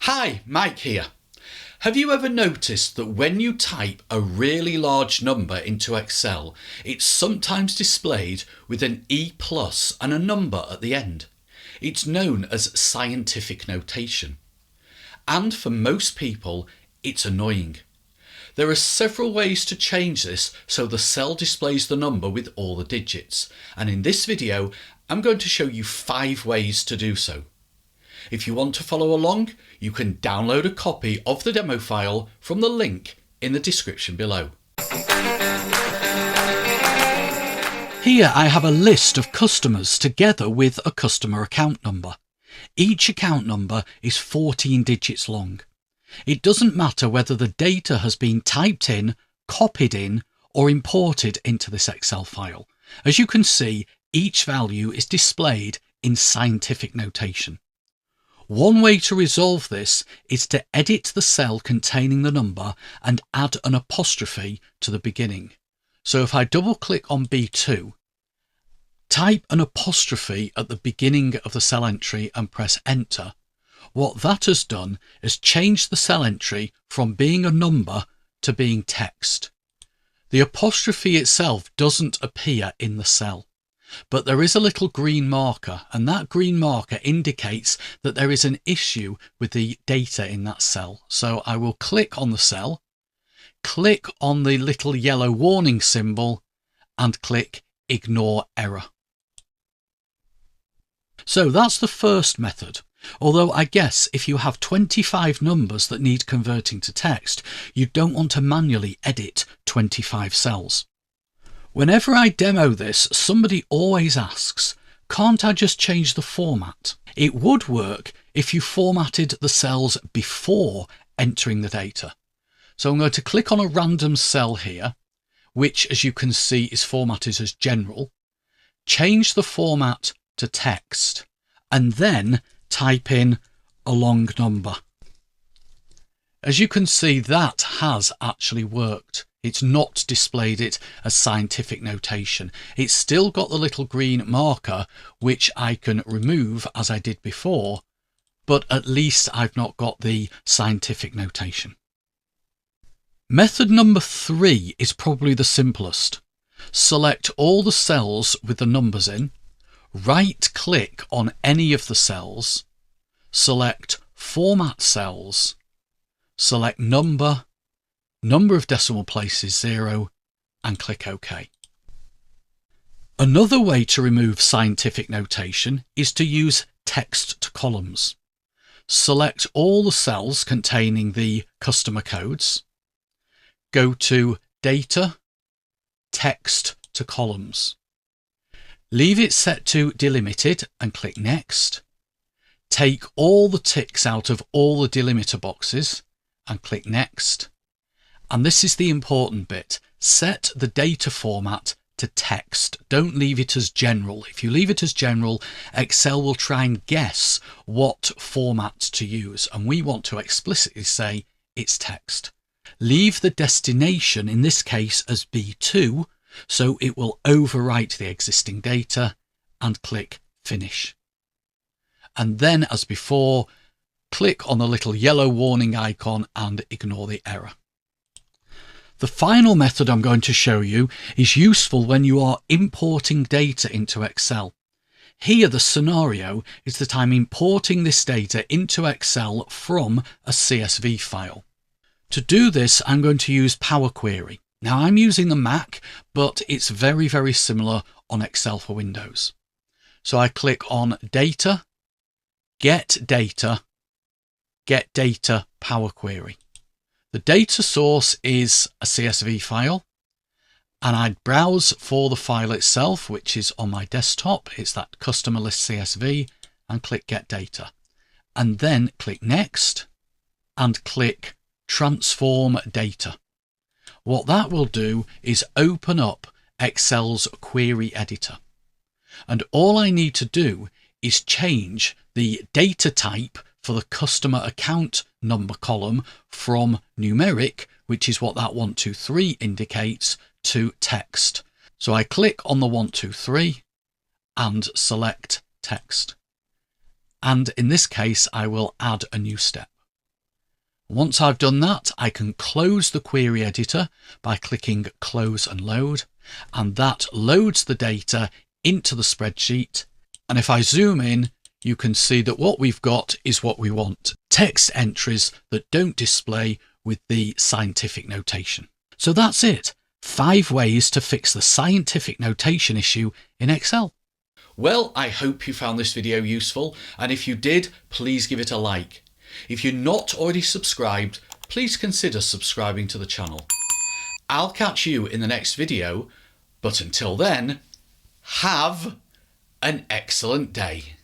Hi, Mike here. Have you ever noticed that when you type a really large number into Excel, it's sometimes displayed with an E plus and a number at the end? It's known as scientific notation. And for most people, it's annoying. There are several ways to change this so the cell displays the number with all the digits, and in this video I'm going to show you 5 ways to do so. If you want to follow along, you can download a copy of the demo file from the link in the description below. Here I have a list of customers together with a customer account number. Each account number is 14 digits long. It doesn't matter whether the data has been typed in, copied in, or imported into this Excel file. As you can see, each value is displayed in scientific notation. One way to resolve this is to edit the cell containing the number and add an apostrophe to the beginning. So if I double click on B2, type an apostrophe at the beginning of the cell entry and press enter, what that has done is changed the cell entry from being a number to being text. The apostrophe itself doesn't appear in the cell, but there is a little green marker, and that green marker indicates that there is an issue with the data in that cell. So I will click on the cell, click on the little yellow warning symbol, and click Ignore Error. So that's the first method. Although I guess if you have 25 numbers that need converting to text, you don't want to manually edit 25 cells. Whenever I demo this, somebody always asks, can't I just change the format? It would work if you formatted the cells before entering the data. So I'm going to click on a random cell here, which as you can see is formatted as general, change the format to text, and then type in a long number. As you can see, that has actually worked. It's not displayed it as scientific notation. It's still got the little green marker, which I can remove as I did before, but at least I've not got the scientific notation. Method number 3 is probably the simplest. Select all the cells with the numbers in, right-click on any of the cells, select Format Cells, select Number of decimal places 0, and click OK. Another way to remove scientific notation is to use text to columns. Select all the cells containing the customer codes, go to Data, Text to Columns. Leave it set to delimited and click Next. Take all the ticks out of all the delimiter boxes and click Next. And this is the important bit. Set the data format to text. Don't leave it as general. If you leave it as general, Excel will try and guess what format to use, and we want to explicitly say it's text. Leave the destination, in this case as B2, so it will overwrite the existing data, and click Finish. And then, as before, click on the little yellow warning icon and ignore the error. The final method I'm going to show you is useful when you are importing data into Excel. Here the scenario is that I'm importing this data into Excel from a CSV file. To do this, I'm going to use Power Query. Now I'm using the Mac, but it's very, very similar on Excel for Windows. So I click on Data, Get Data, Power Query. The data source is a CSV file, and I'd browse for the file itself, which is on my desktop. It's that customer list CSV, and click Get Data. And then click Next and click Transform Data. What that will do is open up Excel's query editor. And all I need to do is change the data type for the customer account number column from numeric, which is what that 123 indicates, to text. So I click on the 123 and select text. And in this case, I will add a new step. Once I've done that, I can close the query editor by clicking Close and Load, and that loads the data into the spreadsheet. And if I zoom in, you can see that what we've got is what we want: text entries that don't display with the scientific notation. So that's it. 5 ways to fix the scientific notation issue in Excel. Well, I hope you found this video useful, and if you did, please give it a like. If you're not already subscribed, please consider subscribing to the channel. I'll catch you in the next video, but until then, have an excellent day.